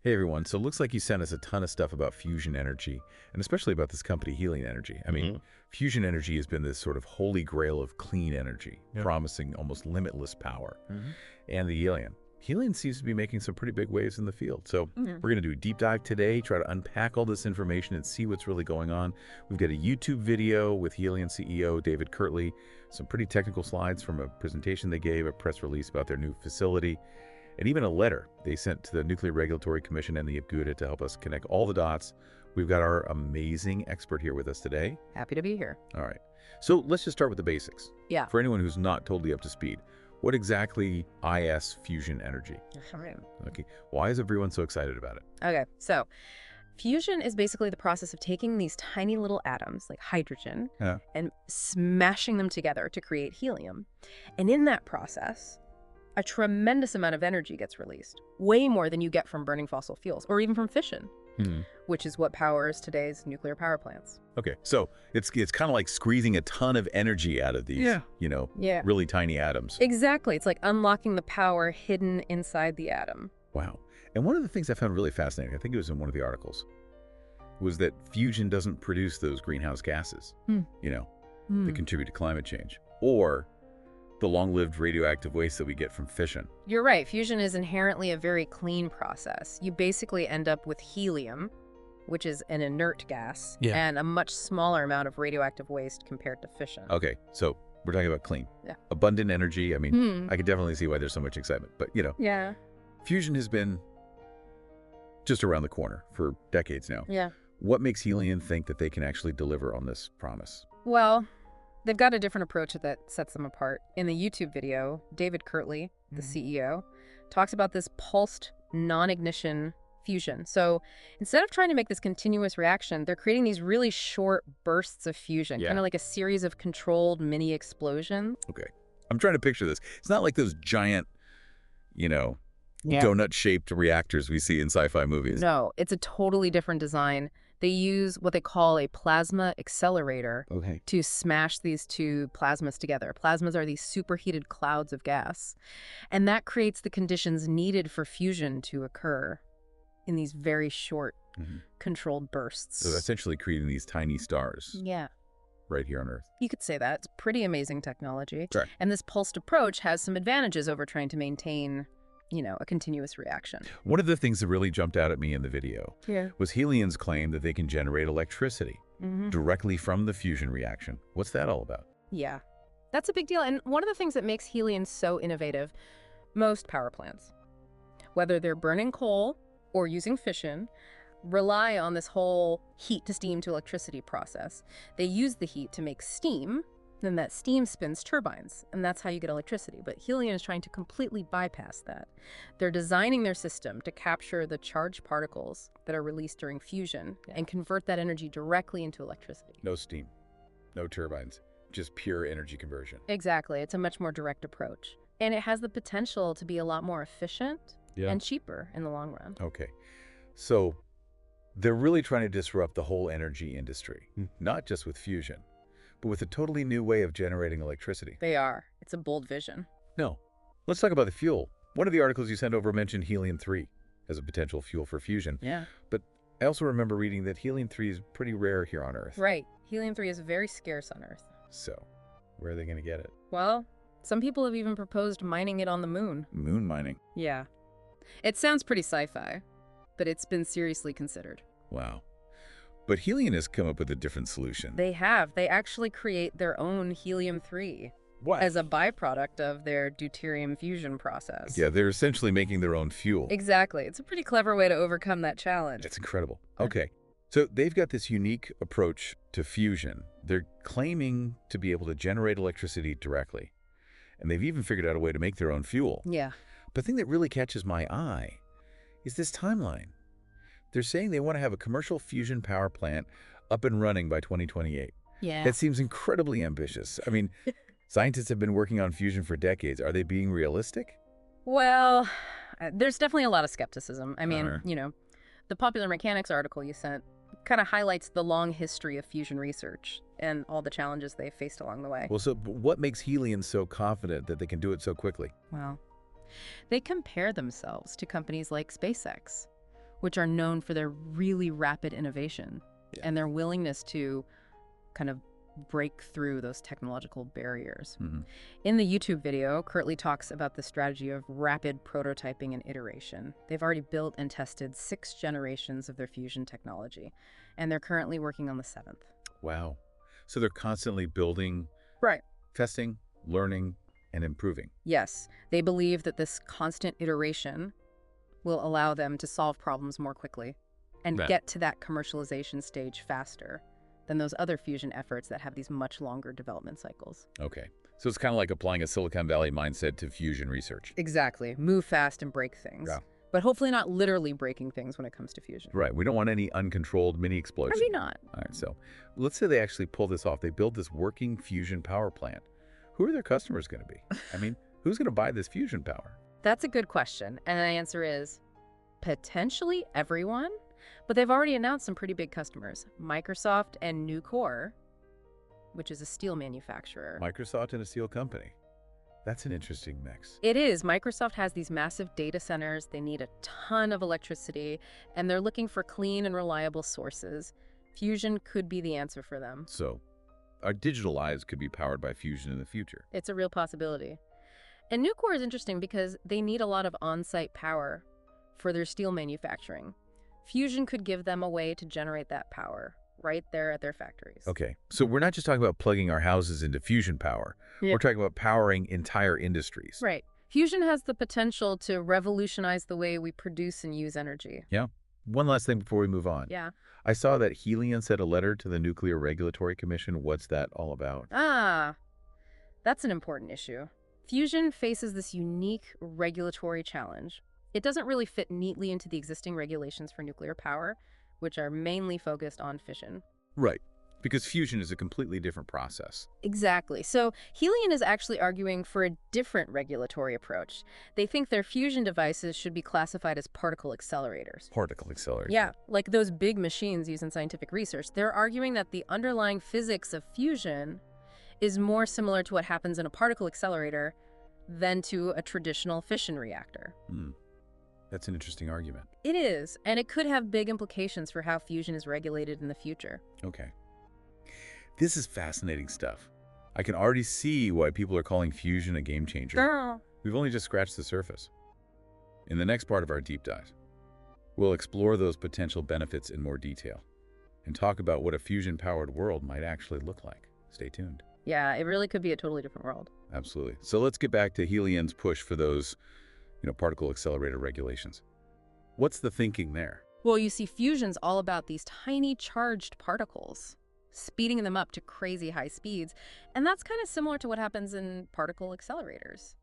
Hey everyone, so it looks like you sent us a ton of stuff about fusion energy, and especially about this company, Helion Energy. I mean, fusion energy has been this sort of holy grail of clean energy, Yeah. promising almost limitless power. Mm-hmm. And the Helion. Helion seems to be making some pretty big waves in the field. So Mhm. we're going to do a deep dive today, try to unpack all this information and see what's really going on. We've got a YouTube video with Helion CEO David Kirtley, some pretty technical slides from a presentation they gave, a press release about their new facility, and even a letter they sent to the Nuclear Regulatory Commission and the IPGUDA to help us connect all the dots. We've got our amazing expert here with us today. Happy to be here. All right. So let's just start with the basics. Yeah. For anyone who's not totally up to speed, what exactly is fusion energy? Okay. Why is everyone so excited about it? Okay, so fusion is basically the process of taking these tiny little atoms, like hydrogen, Yeah. and smashing them together to create helium. And in that process, a tremendous amount of energy gets released, way more than you get from burning fossil fuels, or even from fission, which is what powers today's nuclear power plants. Okay. So it's kind of like squeezing a ton of energy out of these, Yeah. really tiny atoms. Exactly. It's like unlocking the power hidden inside the atom. Wow. And one of the things I found really fascinating, I think it was in one of the articles, was that fusion doesn't produce those greenhouse gases, that contribute to climate change, or the long-lived radioactive waste that we get from fission. You're right. Fusion is inherently a very clean process. You basically end up with helium, which is an inert gas, Yeah. and a much smaller amount of radioactive waste compared to fission. Okay, so we're talking about clean. Yeah. Abundant energy. I mean, Hmm. I could definitely see why there's so much excitement. But, Yeah. fusion has been just around the corner for decades now. Yeah. What makes Helion think that they can actually deliver on this promise? Well, they've got a different approach that sets them apart. In the YouTube video, David Kirtley, the CEO, talks about this pulsed non-ignition fusion. So instead of trying to make this continuous reaction, they're creating these really short bursts of fusion, Yeah. kind of like a series of controlled mini explosions. Okay. I'm trying to picture this. It's not like those giant, donut-shaped reactors we see in sci-fi movies. No, it's a totally different design. They use what they call a plasma accelerator Okay. to smash these two plasmas together. Plasmas are these superheated clouds of gas, and that creates the conditions needed for fusion to occur in these very short, controlled bursts. So essentially creating these tiny stars Yeah, right here on Earth. you could say that. It's pretty amazing technology. Sure. And this pulsed approach has some advantages over trying to maintain, a continuous reaction. One of the things that really jumped out at me in the video Yeah. was Helion's claim that they can generate electricity Mm-hmm. directly from the fusion reaction. What's that all about? Yeah, that's a big deal. And one of the things that makes Helion so innovative, most power plants, whether they're burning coal or using fission, rely on this whole heat to steam to electricity process. They use the heat to make steam, then that steam spins turbines, and that's how you get electricity. But Helion is trying to completely bypass that. They're designing their system to capture the charged particles that are released during fusion and convert that energy directly into electricity. No steam, no turbines, just pure energy conversion. Exactly. It's a much more direct approach. And it has the potential to be a lot more efficient and cheaper in the long run. Okay. So they're really trying to disrupt the whole energy industry, not just with fusion, but with a totally new way of generating electricity. They are. It's a bold vision. No. Let's talk about the fuel. One of the articles you sent over mentioned helium-3 as a potential fuel for fusion. Yeah. But I also remember reading that helium-3 is pretty rare here on Earth. Right. Helium-3 is very scarce on Earth. So where are they going to get it? Well, some people have even proposed mining it on the moon. Moon mining. Yeah. It sounds pretty sci-fi, but it's been seriously considered. Wow. But Helion has come up with a different solution. They have. They actually create their own helium-3 What? as a byproduct of their deuterium fusion process. Yeah, they're essentially making their own fuel. Exactly. It's a pretty clever way to overcome that challenge. It's incredible. Okay. So they've got this unique approach to fusion. They're claiming to be able to generate electricity directly. And they've even figured out a way to make their own fuel. Yeah. But the thing that really catches my eye is this timeline. They're saying they want to have a commercial fusion power plant up and running by 2028. Yeah. That seems incredibly ambitious. I mean, scientists have been working on fusion for decades. Are they being realistic? Well, there's definitely a lot of skepticism. I mean, Uh-huh. The Popular Mechanics article you sent kind of highlights the long history of fusion research and all the challenges they faced along the way. Well, so what makes Helion so confident that they can do it so quickly? Well, they compare themselves to companies like SpaceX, which are known for their really rapid innovation and their willingness to kind of break through those technological barriers. In the YouTube video, Kirtley talks about the strategy of rapid prototyping and iteration. They've already built and tested 6 generations of their fusion technology, and they're currently working on the 7th. Wow. So they're constantly building, Right. testing, learning, and improving. Yes, they believe that this constant iteration will allow them to solve problems more quickly and get to that commercialization stage faster than those other fusion efforts that have these much longer development cycles. Okay. So it's kind of like applying a Silicon Valley mindset to fusion research. Exactly. Move fast and break things. Yeah. But hopefully not literally breaking things when it comes to fusion. Right. We don't want any uncontrolled mini explosion. Maybe not. All right. So let's say they actually pull this off. They build this working fusion power plant. Who are their customers going to be? I mean, who's going to buy this fusion power? That's a good question. And the answer is potentially everyone. But they've already announced some pretty big customers. Microsoft and Nucor, which is a steel manufacturer. Microsoft and a steel company. That's an interesting mix. It is. Microsoft has these massive data centers. They need a ton of electricity, and they're looking for clean and reliable sources. Fusion could be the answer for them. So our digital lives could be powered by fusion in the future. It's a real possibility. And Nucor is interesting because they need a lot of on-site power for their steel manufacturing. Fusion could give them a way to generate that power right there at their factories. Okay, so we're not just talking about plugging our houses into fusion power. We're talking about powering entire industries. Right. Fusion has the potential to revolutionize the way we produce and use energy. Yeah. One last thing before we move on. Yeah. I saw that Helion sent a letter to the Nuclear Regulatory Commission. What's that all about? Ah, that's an important issue. Fusion faces this unique regulatory challenge. It doesn't really fit neatly into the existing regulations for nuclear power, which are mainly focused on fission. Right, because fusion is a completely different process. Exactly. So Helion is actually arguing for a different regulatory approach. They think their fusion devices should be classified as particle accelerators. Particle accelerators. Yeah, like those big machines used in scientific research. They're arguing that the underlying physics of fusion is more similar to what happens in a particle accelerator than to a traditional fission reactor. That's an interesting argument. It is, and it could have big implications for how fusion is regulated in the future. Okay. This is fascinating stuff. I can already see why people are calling fusion a game changer. We've only just scratched the surface. In the next part of our deep dive, we'll explore those potential benefits in more detail and talk about what a fusion-powered world might actually look like. Stay tuned. Yeah, it really could be a totally different world. Absolutely. So let's get back to Helion's push for those particle accelerator regulations. What's the thinking there? Well, you see, fusion's all about these tiny charged particles, speeding them up to crazy high speeds. And that's kind of similar to what happens in particle accelerators,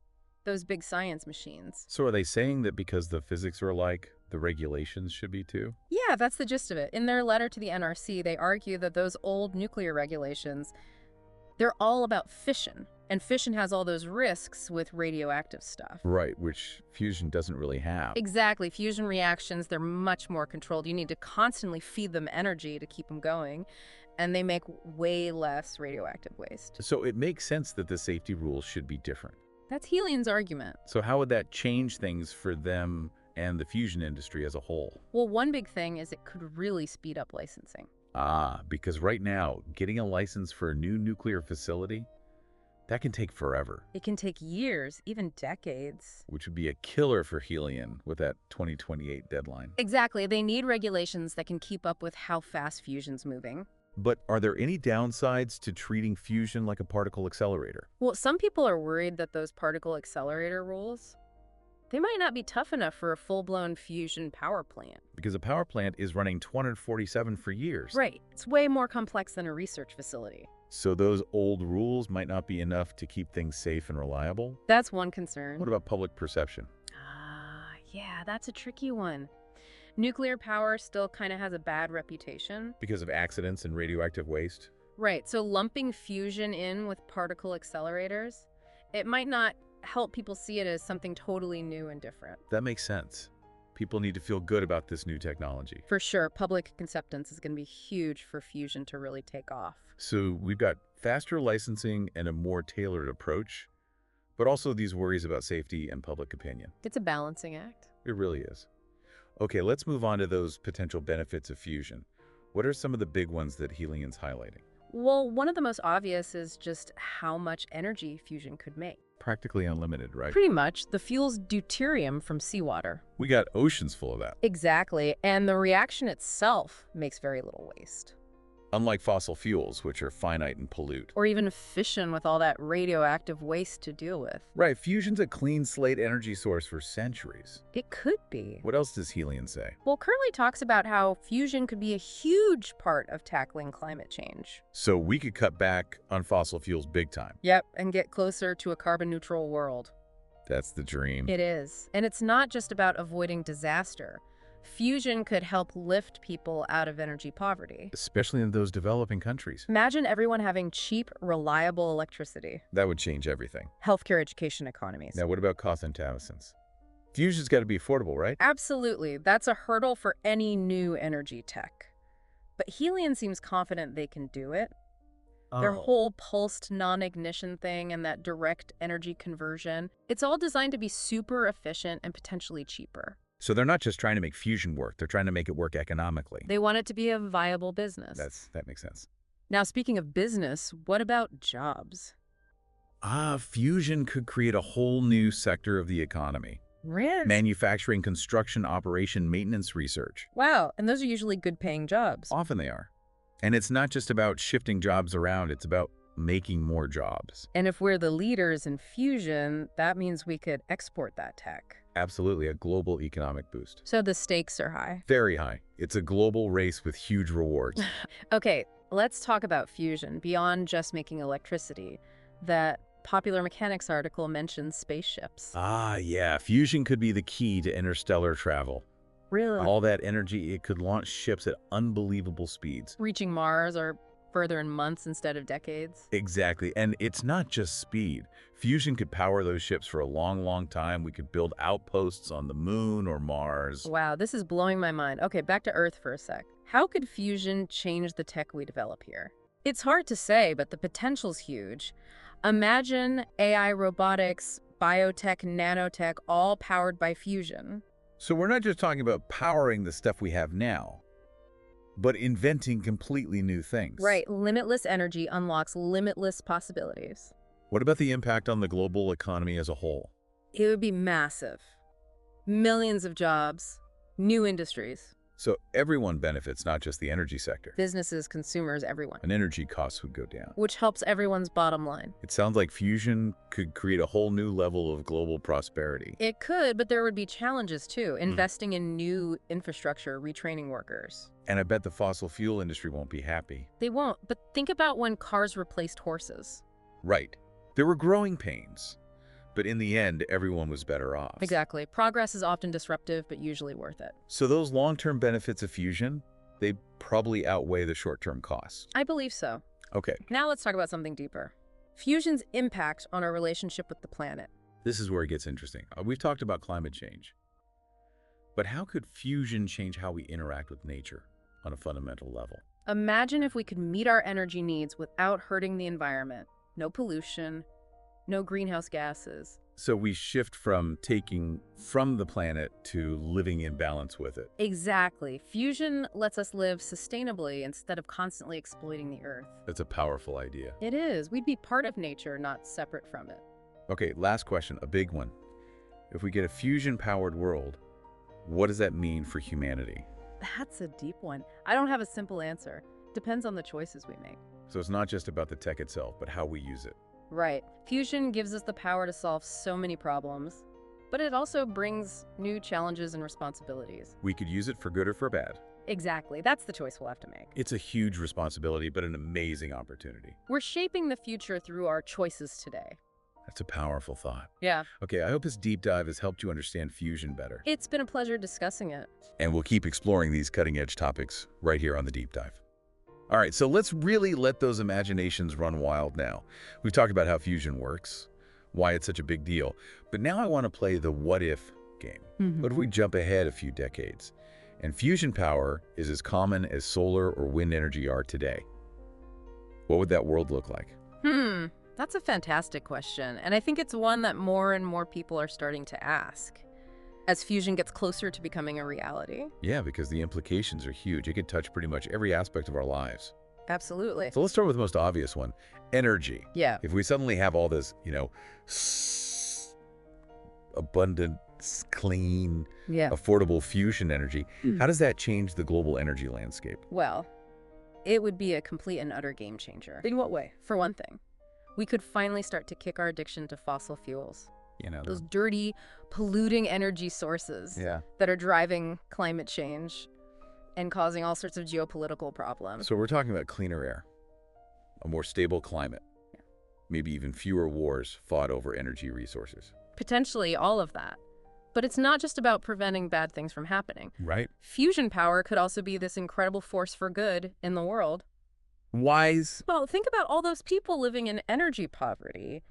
those big science machines. So are they saying that because the physics are alike, the regulations should be too? Yeah, that's the gist of it. In their letter to the NRC, they argue that those old nuclear regulations, they're all about fission. And fission has all those risks with radioactive stuff. Right, which fusion doesn't really have. Exactly. Fusion reactions, they're much more controlled. You need to constantly feed them energy to keep them going, and they make way less radioactive waste. So it makes sense that the safety rules should be different. That's Helion's argument. So how would that change things for them and the fusion industry as a whole? Well, one big thing is it could really speed up licensing. Because right now, getting a license for a new nuclear facility, that can take forever. It can take years, even decades. Which would be a killer for Helion with that 2028 deadline. Exactly. They need regulations that can keep up with how fast fusion's moving. But are there any downsides to treating fusion like a particle accelerator? Well, some people are worried that those particle accelerator rules, they might not be tough enough for a full-blown fusion power plant. Because a power plant is running 247 for years. Right. It's way more complex than a research facility. So those old rules might not be enough to keep things safe and reliable? That's one concern. What about public perception? Yeah, that's a tricky one. Nuclear power still kind of has a bad reputation. Because of accidents and radioactive waste? Right, so lumping fusion in with particle accelerators, it might not help people see it as something totally new and different. That makes sense. People need to feel good about this new technology. For sure, public acceptance is going to be huge for fusion to really take off. So we've got faster licensing and a more tailored approach, but also these worries about safety and public opinion. It's a balancing act. It really is. Okay, let's move on to those potential benefits of fusion. What are some of the big ones that Helion's highlighting? Well, one of the most obvious is just how much energy fusion could make. Practically unlimited, right? Pretty much, the fuel's deuterium from seawater. We got oceans full of that. Exactly, and the reaction itself makes very little waste. Unlike fossil fuels, which are finite and pollute. Or even fission with all that radioactive waste to deal with. Right, fusion's a clean slate energy source for centuries. It could be. What else does Helion say? Well, Curley talks about how fusion could be a huge part of tackling climate change. So we could cut back on fossil fuels big time. Yep, and get closer to a carbon-neutral world. That's the dream. It is. And it's not just about avoiding disaster. Fusion could help lift people out of energy poverty. Especially in those developing countries. Imagine everyone having cheap, reliable electricity. That would change everything. Healthcare, education, economies. Now, what about cost and thousands? Fusion's got to be affordable, right? Absolutely. That's a hurdle for any new energy tech. But Helion seems confident they can do it. Their whole pulsed non-ignition thing and that direct energy conversion, it's all designed to be super efficient and potentially cheaper. So they're not just trying to make fusion work, they're trying to make it work economically. They want it to be a viable business. That makes sense. Now, speaking of business, what about jobs? Fusion could create a whole new sector of the economy. Really? Manufacturing, construction, operation, maintenance, research. Wow, and those are usually good-paying jobs. Often they are. And it's not just about shifting jobs around, it's about making more jobs. And if we're the leaders in fusion, that means we could export that tech. Absolutely, a global economic boost. So the stakes are high. Very high. It's a global race with huge rewards. Okay, let's talk about fusion beyond just making electricity. That Popular Mechanics article mentions spaceships. Yeah, fusion could be the key to interstellar travel. Really? All that energy, it could launch ships at unbelievable speeds. Reaching Mars or further in months instead of decades. Exactly, and it's not just speed. Fusion could power those ships for a long, long time. We could build outposts on the moon or Mars. Wow, this is blowing my mind. Okay, back to Earth for a sec. How could fusion change the tech we develop here? It's hard to say, but the potential's huge. Imagine AI, robotics, biotech, nanotech, all powered by fusion. So we're not just talking about powering the stuff we have now, but inventing completely new things. Right, limitless energy unlocks limitless possibilities. What about the impact on the global economy as a whole? It would be massive. Millions of jobs, new industries. So everyone benefits, not just the energy sector. Businesses, consumers, everyone. And energy costs would go down. Which helps everyone's bottom line. It sounds like fusion could create a whole new level of global prosperity. It could, but there would be challenges too. Investing in new infrastructure, retraining workers. And I bet the fossil fuel industry won't be happy. They won't, but think about when cars replaced horses. Right. There were growing pains, but in the end, everyone was better off. Exactly. Progress is often disruptive, but usually worth it. So those long-term benefits of fusion, they probably outweigh the short-term costs. I believe so. Okay. Now let's talk about something deeper. Fusion's impact on our relationship with the planet. This is where it gets interesting. We've talked about climate change. But how could fusion change how we interact with nature on a fundamental level? Imagine if we could meet our energy needs without hurting the environment. No pollution, no greenhouse gases. So we shift from taking from the planet to living in balance with it. Exactly. Fusion lets us live sustainably instead of constantly exploiting the Earth. That's a powerful idea. It is. We'd be part of nature, not separate from it. Okay, last question, a big one. If we get a fusion-powered world, what does that mean for humanity? That's a deep one. I don't have a simple answer. Depends on the choices we make. So it's not just about the tech itself, but how we use it. Right. Fusion gives us the power to solve so many problems, but it also brings new challenges and responsibilities. We could use it for good or for bad. Exactly. That's the choice we'll have to make. It's a huge responsibility, but an amazing opportunity. We're shaping the future through our choices today. That's a powerful thought. Yeah. Okay, I hope this deep dive has helped you understand fusion better. It's been a pleasure discussing it. And we'll keep exploring these cutting-edge topics right here on the Deep Dive. All right, so let's really let those imaginations run wild now. We've talked about how fusion works, why it's such a big deal, but now I want to play the what-if game. What if we jump ahead a few decades, and fusion power is as common as solar or wind energy are today? What would that world look like? That's a fantastic question, and I think it's one that more and more people are starting to ask. as fusion gets closer to becoming a reality. Yeah, because the implications are huge. It could touch pretty much every aspect of our lives. Absolutely. So let's start with the most obvious one, energy. Yeah. If we suddenly have all this, abundant, clean, Yeah. affordable fusion energy, how does that change the global energy landscape? Well, it would be a complete and utter game changer. In what way? For one thing, we could finally start to kick our addiction to fossil fuels. Those dirty, polluting energy sources that are driving climate change and causing all sorts of geopolitical problems. So we're talking about cleaner air, a more stable climate, maybe even fewer wars fought over energy resources. Potentially all of that. But it's not just about preventing bad things from happening. Right. Fusion power could also be this incredible force for good in the world. Wise. Well, think about all those people living in energy poverty,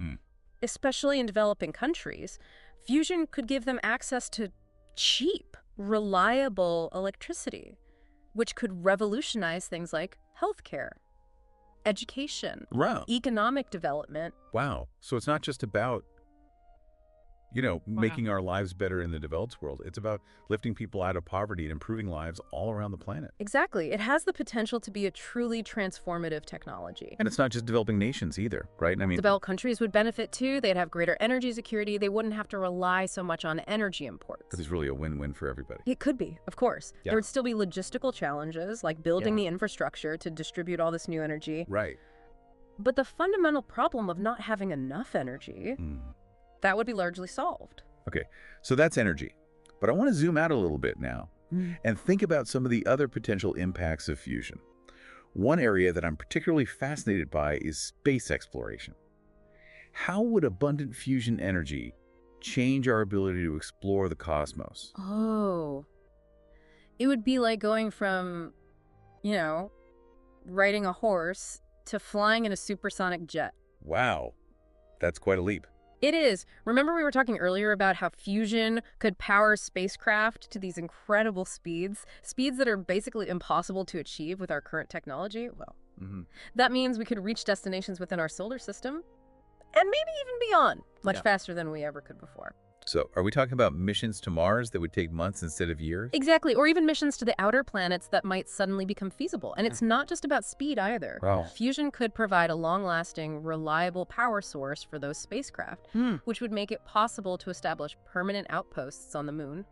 especially in developing countries. Fusion could give them access to cheap, reliable electricity, which could revolutionize things like healthcare, education, economic development. Wow. So it's not just about, making our lives better in the developed world. It's about lifting people out of poverty and improving lives all around the planet. Exactly. It has the potential to be a truly transformative technology. And it's not just developing nations either, right? I mean, developed countries would benefit too. They'd have greater energy security. They wouldn't have to rely so much on energy imports. this is really a win-win for everybody. It could be, of course. Yeah. There would still be logistical challenges, like building the infrastructure to distribute all this new energy. Right. But the fundamental problem of not having enough energy, that would be largely solved. Okay, so that's energy. But I want to zoom out a little bit now and think about some of the other potential impacts of fusion. One area that I'm particularly fascinated by is space exploration. How would abundant fusion energy change our ability to explore the cosmos? Oh. It would be like going from, riding a horse to flying in a supersonic jet. Wow, that's quite a leap. It is. Remember we were talking earlier about how fusion could power spacecraft to these incredible speeds that are basically impossible to achieve with our current technology? Well, that means we could reach destinations within our solar system and maybe even beyond, much faster than we ever could before. So are we talking about missions to Mars that would take months instead of years? Exactly, or even missions to the outer planets that might suddenly become feasible. And it's not just about speed either. Wow. Fusion could provide a long-lasting, reliable power source for those spacecraft, which would make it possible to establish permanent outposts on the Moon,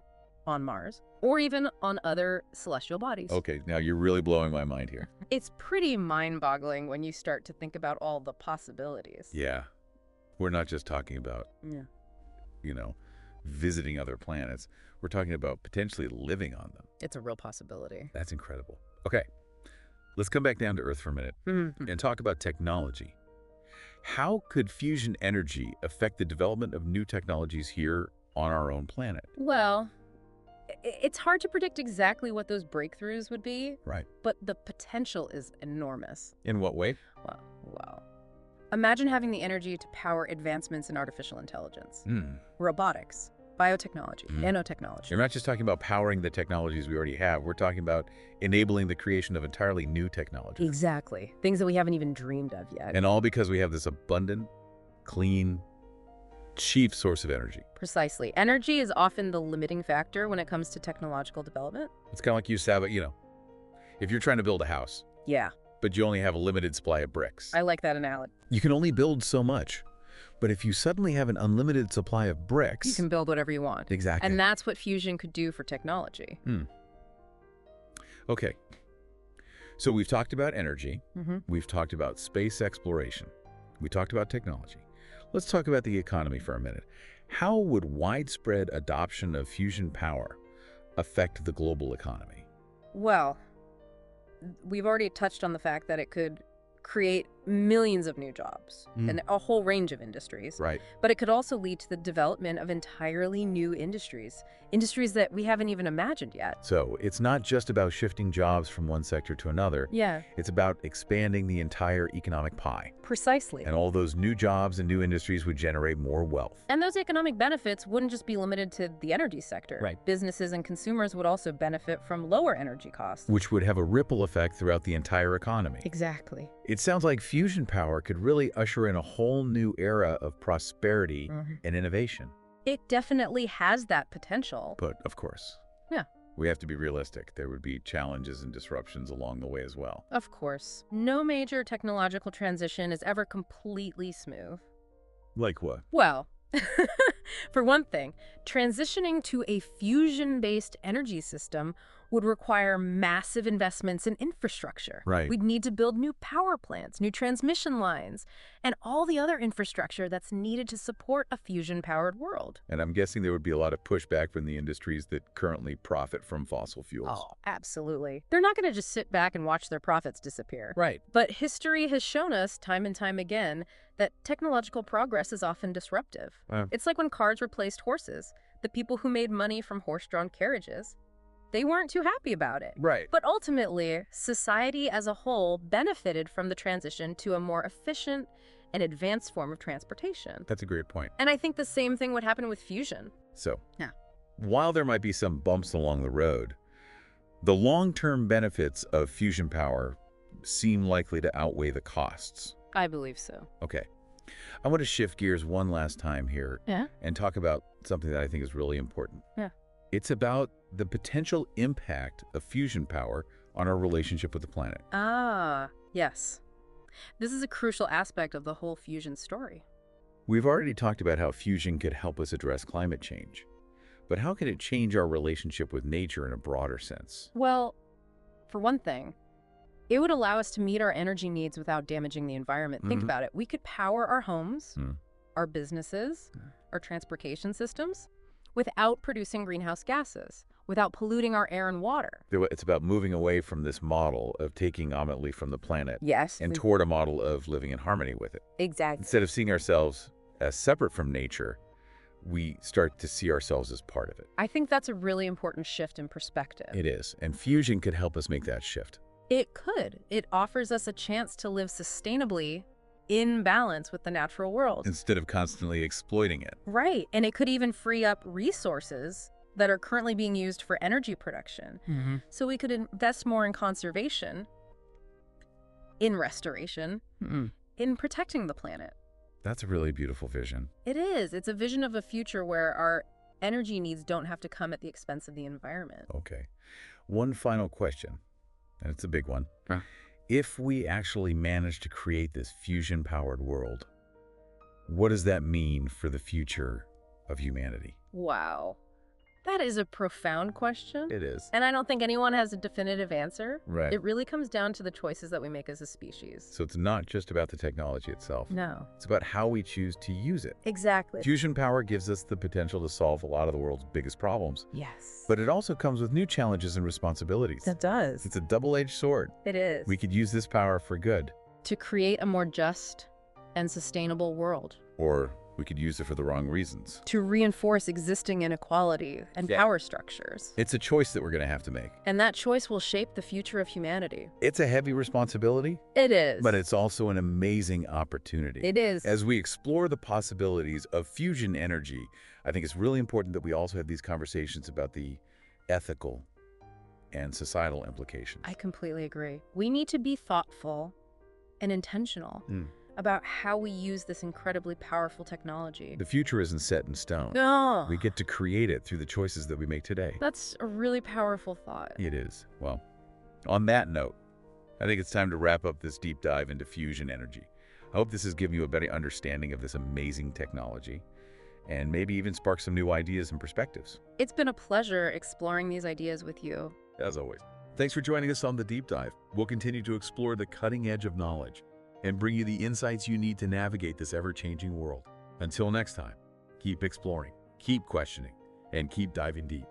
on Mars, or even on other celestial bodies. Okay, now you're really blowing my mind here. It's pretty mind-boggling when you start to think about all the possibilities. Yeah, we're not just talking about, visiting other planets. We're talking about potentially living on them. It's a real possibility. That's incredible. Okay, let's come back down to Earth for a minute and talk about technology. How could fusion energy affect the development of new technologies here on our own planet? Well, it's hard to predict exactly what those breakthroughs would be. Right. But the potential is enormous. In what way? Well, imagine having the energy to power advancements in artificial intelligence, robotics, biotechnology, nanotechnology. You're not just talking about powering the technologies we already have. We're talking about enabling the creation of entirely new technology. Exactly. Things that we haven't even dreamed of yet. And all because we have this abundant, clean, cheap source of energy. Precisely. Energy is often the limiting factor when it comes to technological development. It's kind of like you, Saba, if you're trying to build a house, Yeah. but you only have a limited supply of bricks. I like that analogy. You can only build so much. But if you suddenly have an unlimited supply of bricks... You can build whatever you want. Exactly. And that's what fusion could do for technology. Okay. So we've talked about energy. We've talked about space exploration. We talked about technology. Let's talk about the economy for a minute. How would widespread adoption of fusion power affect the global economy? Well, we've already touched on the fact that it could create millions of new jobs in a whole range of industries. Right. But it could also lead to the development of entirely new industries that we haven't even imagined yet. So it's not just about shifting jobs from one sector to another. Yeah. It's about expanding the entire economic pie. Precisely. And all those new jobs and new industries would generate more wealth. And those economic benefits wouldn't just be limited to the energy sector. Right. Businesses and consumers would also benefit from lower energy costs. Which would have a ripple effect throughout the entire economy. Exactly. It sounds like fusion power could really usher in a whole new era of prosperity and innovation. It definitely has that potential. But, of course, Yeah. we have to be realistic. There would be challenges and disruptions along the way as well. Of course. No major technological transition is ever completely smooth. Like what? Well, for one thing, transitioning to a fusion-based energy system would require massive investments in infrastructure. Right. We'd need to build new power plants, new transmission lines, and all the other infrastructure that's needed to support a fusion-powered world. And I'm guessing there would be a lot of pushback from the industries that currently profit from fossil fuels. Oh, absolutely. They're not going to just sit back and watch their profits disappear. Right. But history has shown us time and time again that technological progress is often disruptive. It's like when cars replaced horses. The people who made money from horse-drawn carriages, they weren't too happy about it. Right. But ultimately, society as a whole benefited from the transition to a more efficient and advanced form of transportation. That's a great point. And I think the same thing would happen with fusion. So, Yeah. while there might be some bumps along the road, the long-term benefits of fusion power seem likely to outweigh the costs. I believe so. Okay. I want to shift gears one last time here Yeah? and talk about something that I think is really important. Yeah. It's about the potential impact of fusion power on our relationship with the planet. Ah, yes. This is a crucial aspect of the whole fusion story. We've already talked about how fusion could help us address climate change. But how can it change our relationship with nature in a broader sense? Well, for one thing, it would allow us to meet our energy needs without damaging the environment. Think about it. We could power our homes, our businesses, our transportation systems without producing greenhouse gases, without polluting our air and water. It's about moving away from this model of taking ultimately from the planet Yes. and toward a model of living in harmony with it. Exactly. Instead of seeing ourselves as separate from nature, we start to see ourselves as part of it. I think that's a really important shift in perspective. It is, and fusion could help us make that shift. It could. It offers us a chance to live sustainably in balance with the natural world. Instead of constantly exploiting it. Right. And it could even free up resources that are currently being used for energy production. So we could invest more in conservation, in restoration, in protecting the planet. That's a really beautiful vision. It is. It's a vision of a future where our energy needs don't have to come at the expense of the environment. Okay. One final question, and it's a big one. Huh. If we actually manage to create this fusion-powered world, what does that mean for the future of humanity? Wow. That is a profound question. It is. And I don't think anyone has a definitive answer. Right. It really comes down to the choices that we make as a species. So it's not just about the technology itself. No. It's about how we choose to use it. Exactly. Fusion power gives us the potential to solve a lot of the world's biggest problems. Yes. But it also comes with new challenges and responsibilities. It does. It's a double-edged sword. It is. We could use this power for good, To create a more just and sustainable world. or we could use it for the wrong reasons. To reinforce existing inequality and Yeah. power structures. It's a choice that we're going to have to make. And that choice will shape the future of humanity. It's a heavy responsibility, It is. but it's also an amazing opportunity. It is. As we explore the possibilities of fusion energy, I think it's really important that we also have these conversations about the ethical and societal implications. I completely agree. We need to be thoughtful and intentional about how we use this incredibly powerful technology. The future isn't set in stone. No. We get to create it through the choices that we make today. That's a really powerful thought. It is. Well, on that note, I think it's time to wrap up this deep dive into fusion energy. I hope this has given you a better understanding of this amazing technology and maybe even spark some new ideas and perspectives. It's been a pleasure exploring these ideas with you. As always. Thanks for joining us on The Deep Dive. We'll continue to explore the cutting edge of knowledge and bring you the insights you need to navigate this ever-changing world. Until next time, keep exploring, keep questioning, and keep diving deep.